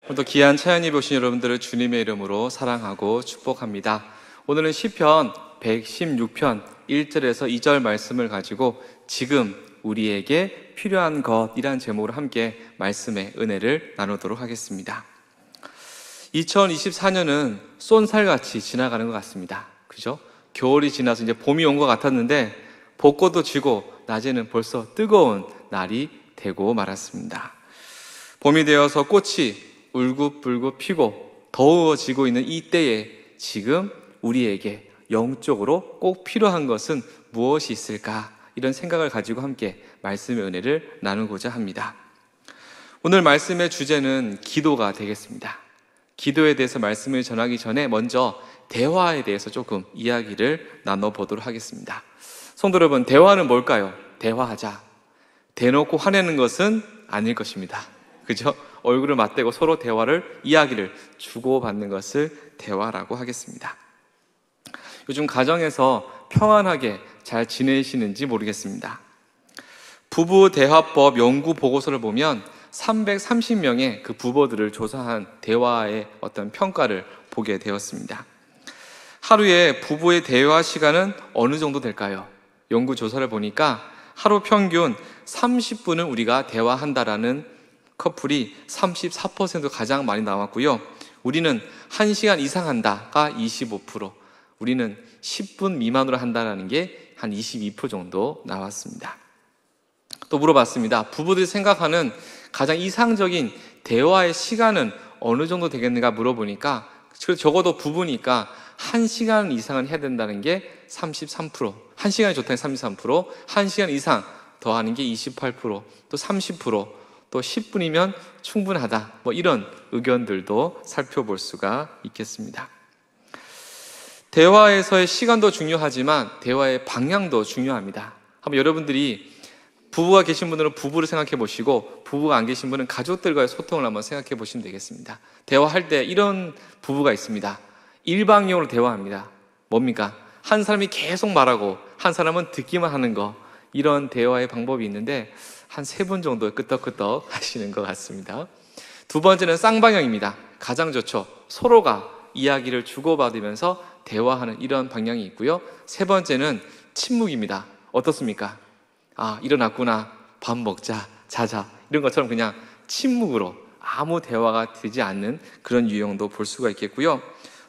오늘도 귀한 차연 예배 오신 여러분들을 주님의 이름으로 사랑하고 축복합니다. 오늘은 시편 116편 1절에서 2절 말씀을 가지고 지금 우리에게 필요한 것이란 제목으로 함께 말씀의 은혜를 나누도록 하겠습니다. 2024년은 쏜살같이 지나가는 것 같습니다. 그죠? 겨울이 지나서 이제 봄이 온 것 같았는데 벚꽃도 지고 낮에는 벌써 뜨거운 날이 되고 말았습니다. 봄이 되어서 꽃이 울긋불긋 피고 더워지고 있는 이 때에 지금 우리에게 영적으로 꼭 필요한 것은 무엇이 있을까? 이런 생각을 가지고 함께 말씀의 은혜를 나누고자 합니다. 오늘 말씀의 주제는 기도가 되겠습니다. 기도에 대해서 말씀을 전하기 전에 먼저 대화에 대해서 조금 이야기를 나눠보도록 하겠습니다. 성도 여러분, 대화는 뭘까요? 대화하자. 대놓고 화내는 것은 아닐 것입니다. 그죠? 얼굴을 맞대고 서로 이야기를 주고받는 것을 대화라고 하겠습니다. 요즘 가정에서 평안하게 잘 지내시는지 모르겠습니다. 부부 대화법 연구 보고서를 보면 330명의 그 부부들을 조사한 대화의 어떤 평가를 보게 되었습니다. 하루에 부부의 대화 시간은 어느 정도 될까요? 연구 조사를 보니까 하루 평균 30분을 우리가 대화한다라는 커플이 34% 가장 많이 나왔고요. 우리는 1시간 이상 한다가 25%, 우리는 10분 미만으로 한다는 게 한 22% 정도 나왔습니다. 또 물어봤습니다. 부부들이 생각하는 가장 이상적인 대화의 시간은 어느 정도 되겠는가 물어보니까 적어도 부부니까 1시간 이상은 해야 된다는 게 33%, 1시간이 좋다는 33%, 1시간 이상 더 하는 게 28%, 또 30%, 또 10분이면 충분하다, 이런 의견들도 살펴볼 수가 있겠습니다. 대화에서의 시간도 중요하지만 대화의 방향도 중요합니다. 한번 여러분들이 부부가 계신 분들은 부부를 생각해 보시고 부부가 안 계신 분은 가족들과의 소통을 한번 생각해 보시면 되겠습니다. 대화할 때 이런 부부가 있습니다. 일방적으로 대화합니다. 뭡니까? 한 사람이 계속 말하고 한 사람은 듣기만 하는 거, 이런 대화의 방법이 있는데 한 3분 정도 끄떡끄떡 하시는 것 같습니다. 두 번째는 쌍방향입니다. 가장 좋죠. 서로가 이야기를 주고받으면서 대화하는 이런 방향이 있고요. 세 번째는 침묵입니다. 어떻습니까? 일어났구나, 밥 먹자, 자자, 이런 것처럼 그냥 침묵으로 아무 대화가 되지 않는 그런 유형도 볼 수가 있겠고요.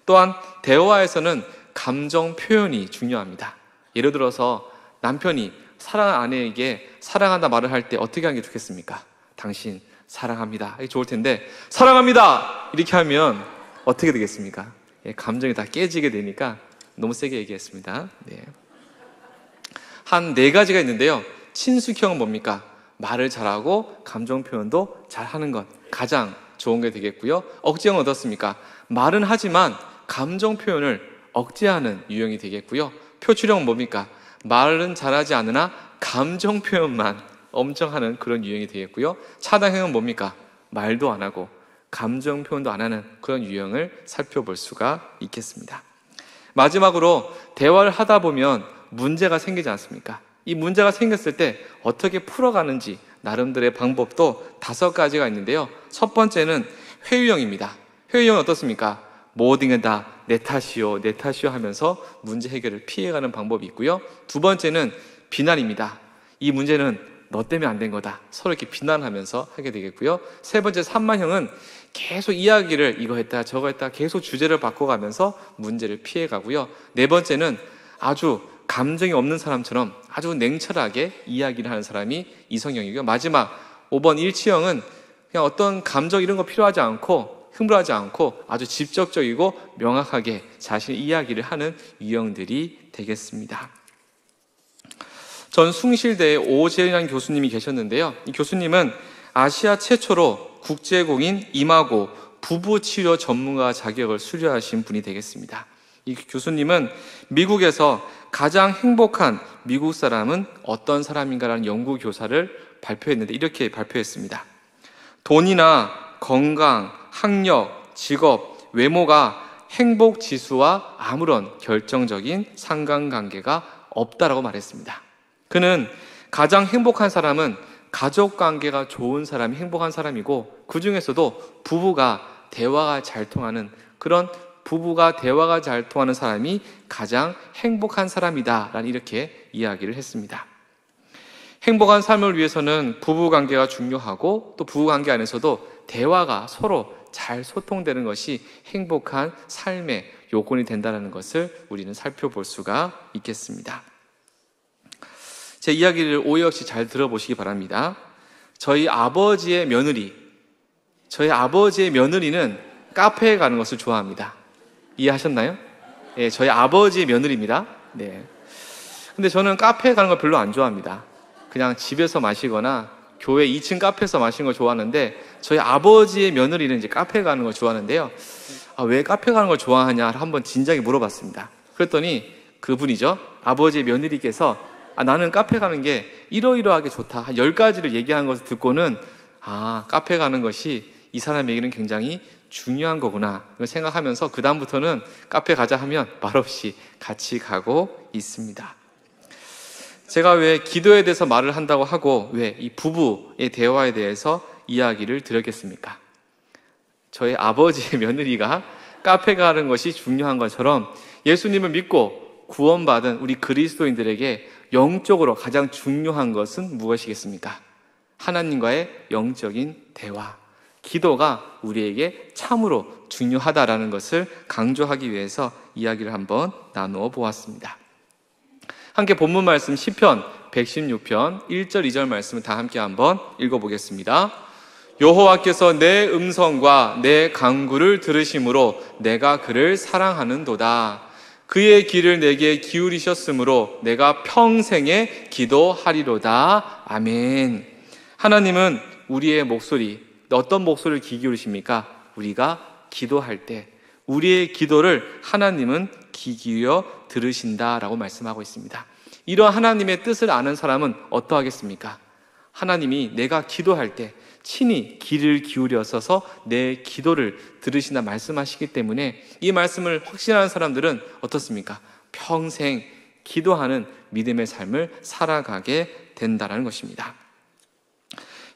또한 대화에서는 감정 표현이 중요합니다. 예를 들어서 남편이 사랑하는 아내에게 사랑한다 말을 할 때 어떻게 하는 게 좋겠습니까? 당신 사랑합니다. 이게 좋을 텐데 사랑합니다! 이렇게 하면 어떻게 되겠습니까? 감정이 다 깨지게 되니까 너무 세게 얘기했습니다. 한 4가지가 있는데요. 친숙형은 뭡니까? 말을 잘하고 감정 표현도 잘하는 것, 가장 좋은 게 되겠고요. 억지형은 어떻습니까? 말은 하지만 감정 표현을 억제하는 유형이 되겠고요. 표출형은 뭡니까? 말은 잘하지 않으나 감정 표현만 엄청 하는 그런 유형이 되겠고요. 차단형은 뭡니까? 말도 안 하고 감정 표현도 안 하는 그런 유형을 살펴볼 수가 있겠습니다. 마지막으로 대화를 하다 보면 문제가 생기지 않습니까? 이 문제가 생겼을 때 어떻게 풀어가는지 나름대로의 방법도 5가지가 있는데요. 첫 번째는 회유형입니다. 회유형은 어떻습니까? 모든 게 다 내 탓이요, 내 탓이요 하면서 문제 해결을 피해가는 방법이 있고요. 두 번째는 비난입니다. 이 문제는 너 때문에 안 된 거다. 서로 이렇게 비난하면서 하게 되겠고요. 세 번째 산만형은 계속 이야기를 이거 했다 저거 했다 계속 주제를 바꿔가면서 문제를 피해가고요. 네 번째는 아주 감정이 없는 사람처럼 아주 냉철하게 이야기를 하는 사람이 이성형이고요. 마지막 5번 일치형은 그냥 어떤 감정 이런 거 필요하지 않고 흥분하지 않고 아주 직접적이고 명확하게 자신의 이야기를 하는 유형들이 되겠습니다. 전 숭실대에 오재현 교수님이 계셨는데요. 이 교수님은 아시아 최초로 국제공인 이마고 부부치료 전문가 자격을 수료하신 분이 되겠습니다. 이 교수님은 미국에서 가장 행복한 미국 사람은 어떤 사람인가라는 연구 교사를 발표했는데 이렇게 발표했습니다. 돈이나 건강, 학력, 직업, 외모가 행복 지수와 아무런 결정적인 상관관계가 없다라고 말했습니다. 그는 가장 행복한 사람은 가족 관계가 좋은 사람이 행복한 사람이고, 그 중에서도 부부가 대화가 잘 통하는, 그런 부부가 대화가 잘 통하는 사람이 가장 행복한 사람이다 라는 이렇게 이야기를 했습니다. 행복한 삶을 위해서는 부부관계가 중요하고, 또 부부관계 안에서도 대화가 서로 잘 소통되는 것이 행복한 삶의 요건이 된다는 것을 우리는 살펴볼 수가 있겠습니다. 제 이야기를 오해 없이 잘 들어보시기 바랍니다. 저희 아버지의 며느리는 카페에 가는 것을 좋아합니다. 이해하셨나요? 네, 저희 아버지의 며느리입니다. 네. 근데 저는 카페에 가는 걸 별로 안 좋아합니다. 그냥 집에서 마시거나 교회 2층 카페에서 마시는 걸 좋아하는데, 저희 아버지의 며느리는 이제 카페에 가는 걸 좋아하는데요. 왜 카페 가는 걸 좋아하냐 한번 진작에 물어봤습니다. 그랬더니 그분이죠, 아버지의 며느리께서 나는 카페 가는 게 이러이러하게 좋다, 한 10가지를 얘기한 것을 듣고는 카페 가는 것이 이 사람에게는 굉장히 중요한 거구나 생각하면서 그 다음부터는 카페 가자 하면 말없이 같이 가고 있습니다. 제가 왜 기도에 대해서 말을 한다고 하고 왜 이 부부의 대화에 대해서 이야기를 드렸겠습니까? 저희 아버지의 며느리가 카페 가는 것이 중요한 것처럼 예수님을 믿고 구원받은 우리 그리스도인들에게 영적으로 가장 중요한 것은 무엇이겠습니까? 하나님과의 영적인 대화, 기도가 우리에게 참으로 중요하다라는 것을 강조하기 위해서 이야기를 한번 나누어 보았습니다. 함께 본문 말씀 시편 116편 1절 2절 말씀을 다 함께 한번 읽어보겠습니다. 여호와께서 내 음성과 내 간구를 들으심으로 내가 그를 사랑하는도다. 그의 귀를 내게 기울이셨으므로 내가 평생에 기도하리로다. 아멘. 하나님은 우리의 목소리, 어떤 목소리를 귀 기울이십니까? 우리가 기도할 때 우리의 기도를 하나님은 귀 기울여 들으신다라고 말씀하고 있습니다. 이러한 하나님의 뜻을 아는 사람은 어떠하겠습니까? 하나님이 내가 기도할 때 친히 귀를 기울여서서 내 기도를 들으신다 말씀하시기 때문에 이 말씀을 확신하는 사람들은 어떻습니까? 평생 기도하는 믿음의 삶을 살아가게 된다는 것입니다.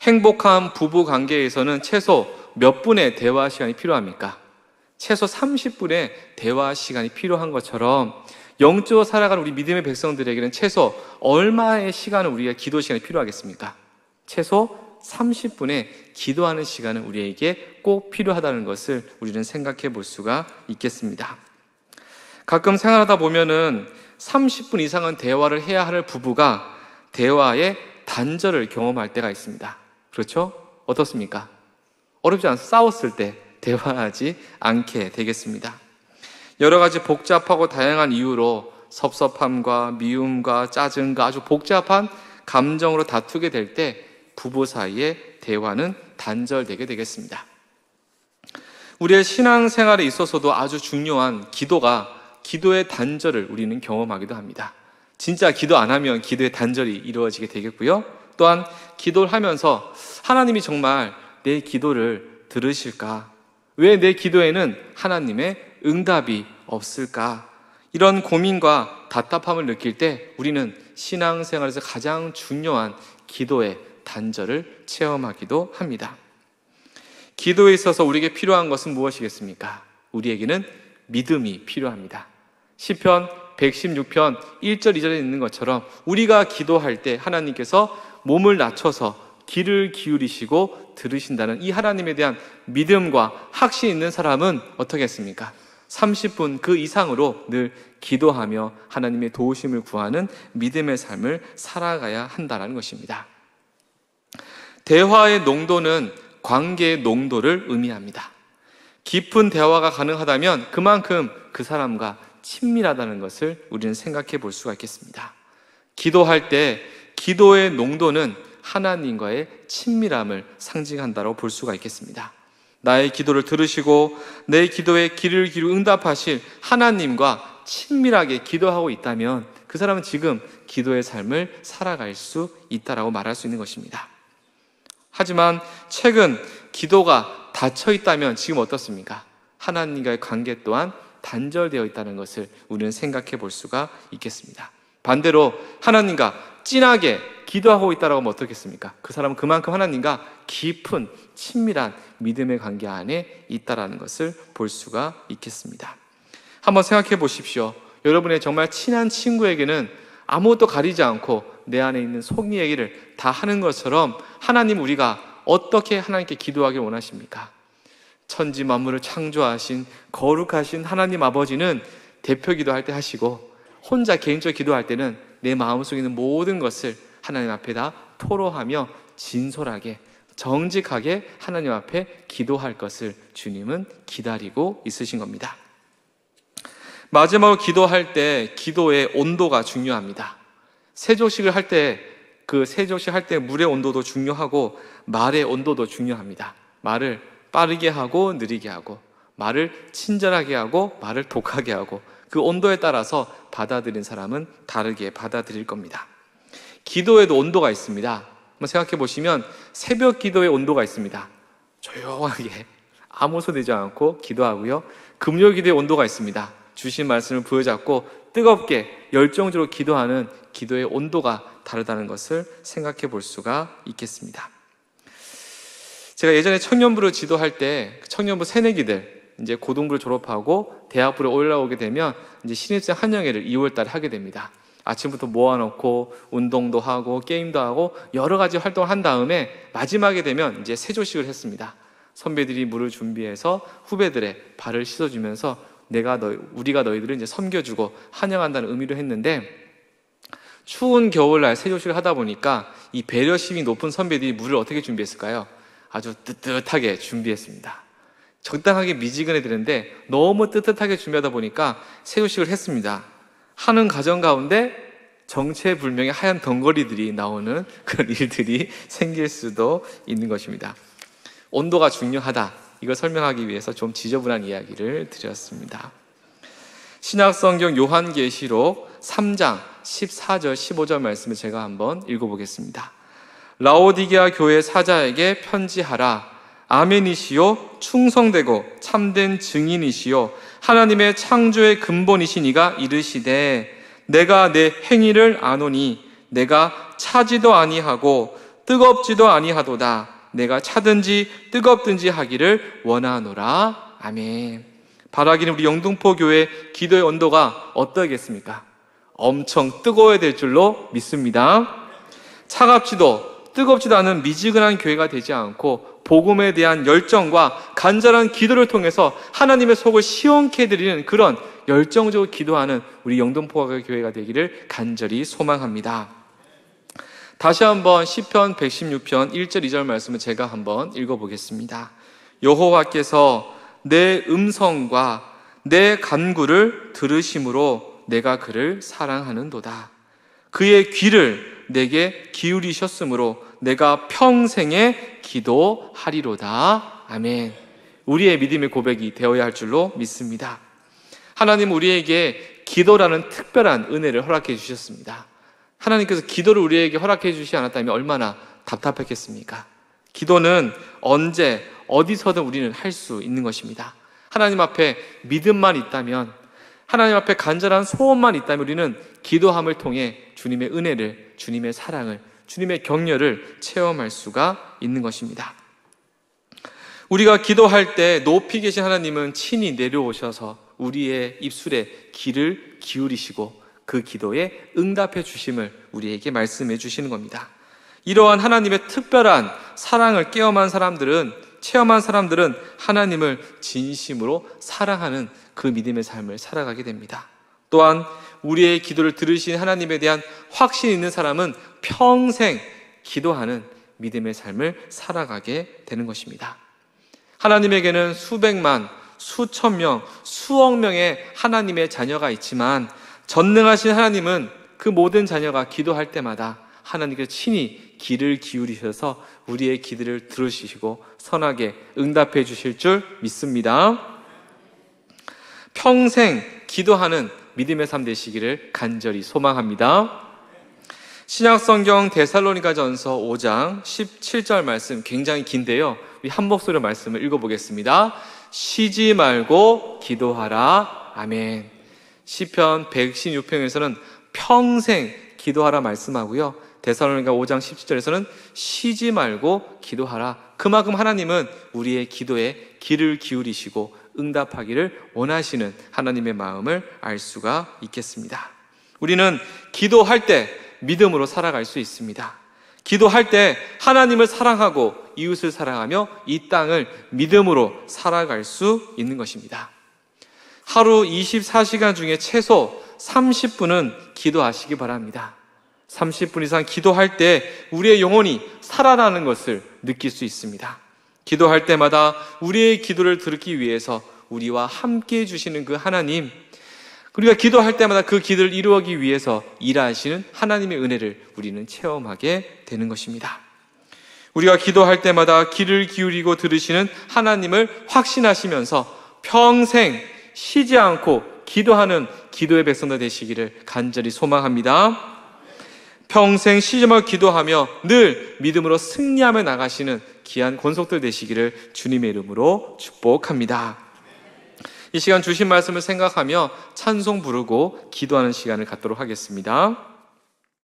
행복한 부부 관계에서는 최소 몇 분의 대화 시간이 필요합니까? 최소 30분의 대화 시간이 필요한 것처럼 영적으로 살아가는 우리 믿음의 백성들에게는 최소 얼마의 시간을 우리가 기도 시간이 필요하겠습니까? 최소 30분의 기도하는 시간은 우리에게 꼭 필요하다는 것을 우리는 생각해 볼 수가 있겠습니다. 가끔 생활하다 보면은 30분 이상은 대화를 해야 할 부부가 대화의 단절을 경험할 때가 있습니다. 그렇죠? 어떻습니까? 어렵지 않아서 싸웠을 때 대화하지 않게 되겠습니다. 여러 가지 복잡하고 다양한 이유로 섭섭함과 미움과 짜증과 아주 복잡한 감정으로 다투게 될 때 부부 사이의 대화는 단절되게 되겠습니다. 우리의 신앙생활에 있어서도 아주 중요한 기도의 단절을 우리는 경험하기도 합니다. 진짜 기도 안 하면 기도의 단절이 이루어지게 되겠고요. 또한 기도를 하면서 하나님이 정말 내 기도를 들으실까? 왜 내 기도에는 하나님의 응답이 없을까? 이런 고민과 답답함을 느낄 때 우리는 신앙생활에서 가장 중요한 기도의 단절을 체험하기도 합니다. 기도에 있어서 우리에게 필요한 것은 무엇이겠습니까? 우리에게는 믿음이 필요합니다. 시편 116편 1절 2절에 있는 것처럼 우리가 기도할 때 하나님께서 몸을 낮춰서 귀를 기울이시고 들으신다는 이 하나님에 대한 믿음과 확신이 있는 사람은 어떻게 했습니까? 30분 그 이상으로 늘 기도하며 하나님의 도우심을 구하는 믿음의 삶을 살아가야 한다는 것입니다. 대화의 농도는 관계의 농도를 의미합니다. 깊은 대화가 가능하다면 그만큼 그 사람과 친밀하다는 것을 우리는 생각해 볼 수가 있겠습니다. 기도할 때 기도의 농도는 하나님과의 친밀함을 상징한다고 볼 수가 있겠습니다. 나의 기도를 들으시고 내 기도에 귀를 기울여 응답하실 하나님과 친밀하게 기도하고 있다면 그 사람은 지금 기도의 삶을 살아갈 수 있다라고 말할 수 있는 것입니다. 하지만 최근 기도가 닫혀 있다면 지금 어떻습니까? 하나님과의 관계 또한 단절되어 있다는 것을 우리는 생각해 볼 수가 있겠습니다. 반대로 하나님과 진하게 기도하고 있다라고 하면 어떻겠습니까? 그 사람은 그만큼 하나님과 깊은 친밀한 믿음의 관계 안에 있다라는 것을 볼 수가 있겠습니다. 한번 생각해 보십시오. 여러분의 정말 친한 친구에게는 아무것도 가리지 않고 내 안에 있는 속 얘기를 다 하는 것처럼 하나님, 우리가 어떻게 하나님께 기도하길 원하십니까? 천지 만물을 창조하신 거룩하신 하나님 아버지는 대표 기도할 때 하시고, 혼자 개인적으로 기도할 때는 내 마음속에 있는 모든 것을 하나님 앞에 다 토로하며 진솔하게 정직하게 하나님 앞에 기도할 것을 주님은 기다리고 있으신 겁니다. 마지막으로 기도할 때 기도의 온도가 중요합니다. 세조식을 할 때 그 세조식 할 때 물의 온도도 중요하고 말의 온도도 중요합니다. 말을 빠르게 하고 느리게 하고, 말을 친절하게 하고 말을 독하게 하고, 그 온도에 따라서 받아들인 사람은 다르게 받아들일 겁니다. 기도에도 온도가 있습니다. 한번 생각해 보시면 새벽 기도의 온도가 있습니다. 조용하게 아무 소리 내지 않고 기도하고요. 금요 기도의 온도가 있습니다. 주신 말씀을 부여잡고 뜨겁게 열정적으로 기도하는 기도의 온도가 다르다는 것을 생각해 볼 수가 있겠습니다. 제가 예전에 청년부를 지도할 때 청년부 새내기들 이제 고등부를 졸업하고 대학부로 올라오게 되면 이제 신입생 한영회를 2월 달에 하게 됩니다. 아침부터 모아놓고 운동도 하고 게임도 하고 여러 가지 활동을 한 다음에 마지막에 되면 이제 세조식을 했습니다. 선배들이 물을 준비해서 후배들의 발을 씻어주면서 우리가 너희들을 이제 섬겨주고 환영한다는 의미로 했는데, 추운 겨울날 세조식을 하다 보니까 이 배려심이 높은 선배들이 물을 어떻게 준비했을까요? 아주 뜨뜻하게 준비했습니다. 적당하게 미지근해 되는데 너무 뜨뜻하게 준비하다 보니까 세조식을 했습니다. 하는 과정 가운데 정체불명의 하얀 덩어리들이 나오는 그런 일들이 생길 수도 있는 것입니다. 온도가 중요하다, 이걸 설명하기 위해서 좀 지저분한 이야기를 드렸습니다. 신약성경 요한계시록 3장 14절 15절 말씀을 제가 한번 읽어보겠습니다. 라오디게아 교회 사자에게 편지하라. 아멘이시요 충성되고 참된 증인이시요 하나님의 창조의 근본이시니가 이르시되, 내가 내 행위를 아노니 내가 차지도 아니하고 뜨겁지도 아니하도다. 내가 차든지 뜨겁든지 하기를 원하노라. 아멘. 바라기는 우리 영등포 교회 기도의 온도가 어떠겠습니까? 엄청 뜨거워야 될 줄로 믿습니다. 차갑지도 뜨겁지도 않은 미지근한 교회가 되지 않고 복음에 대한 열정과 간절한 기도를 통해서 하나님의 속을 시원케 해드리는 그런 열정적으로 기도하는 우리 영등포 교회가 되기를 간절히 소망합니다. 다시 한번 시편 116편 1절 2절 말씀을 제가 한번 읽어보겠습니다. 여호와께서 내 음성과 내 간구를 들으심으로 내가 그를 사랑하는도다. 그의 귀를 내게 기울이셨으므로 내가 평생에 기도하리로다. 아멘. 우리의 믿음의 고백이 되어야 할 줄로 믿습니다. 하나님 우리에게 기도라는 특별한 은혜를 허락해 주셨습니다. 하나님께서 기도를 우리에게 허락해 주시지 않았다면 얼마나 답답했겠습니까? 기도는 언제 어디서든 우리는 할 수 있는 것입니다. 하나님 앞에 믿음만 있다면, 하나님 앞에 간절한 소원만 있다면 우리는 기도함을 통해 주님의 은혜를, 주님의 사랑을, 주님의 격려를 체험할 수가 있는 것입니다. 우리가 기도할 때 높이 계신 하나님은 친히 내려오셔서 우리의 입술에 귀를 기울이시고 그 기도에 응답해 주심을 우리에게 말씀해 주시는 겁니다. 이러한 하나님의 특별한 사랑을 체험한 사람들은 하나님을 진심으로 사랑하는 그 믿음의 삶을 살아가게 됩니다. 또한 우리의 기도를 들으신 하나님에 대한 확신이 있는 사람은 평생 기도하는 믿음의 삶을 살아가게 되는 것입니다. 하나님에게는 수백만, 수천 명, 수억 명의 하나님의 자녀가 있지만 전능하신 하나님은 그 모든 자녀가 기도할 때마다 하나님께서 친히 귀를 기울이셔서 우리의 기도를 들으시고 선하게 응답해 주실 줄 믿습니다. 평생 기도하는 믿음의 삶 되시기를 간절히 소망합니다. 신약성경 데살로니가전서 5장 17절 말씀 굉장히 긴데요, 우리 한 목소리로 말씀을 읽어보겠습니다. 쉬지 말고 기도하라. 아멘. 시편 116편에서는 평생 기도하라 말씀하고요. 데살로니가 5장 17절에서는 쉬지 말고 기도하라. 그만큼 하나님은 우리의 기도에 귀를 기울이시고 응답하기를 원하시는 하나님의 마음을 알 수가 있겠습니다. 우리는 기도할 때 믿음으로 살아갈 수 있습니다. 기도할 때 하나님을 사랑하고 이웃을 사랑하며 이 땅을 믿음으로 살아갈 수 있는 것입니다. 하루 24시간 중에 최소 30분은 기도하시기 바랍니다. 30분 이상 기도할 때 우리의 영혼이 살아나는 것을 느낄 수 있습니다. 기도할 때마다 우리의 기도를 들기 위해서 우리와 함께 해주시는 그 하나님, 우리가 기도할 때마다 그 기도를 이루기 위해서 일하시는 하나님의 은혜를 우리는 체험하게 되는 것입니다. 우리가 기도할 때마다 귀를 기울이고 들으시는 하나님을 확신하시면서 평생 쉬지 않고 기도하는 기도의 백성들 되시기를 간절히 소망합니다. 평생 쉬지 말고 기도하며 늘 믿음으로 승리하며 나가시는 귀한 권속들 되시기를 주님의 이름으로 축복합니다. 이 시간 주신 말씀을 생각하며 찬송 부르고 기도하는 시간을 갖도록 하겠습니다.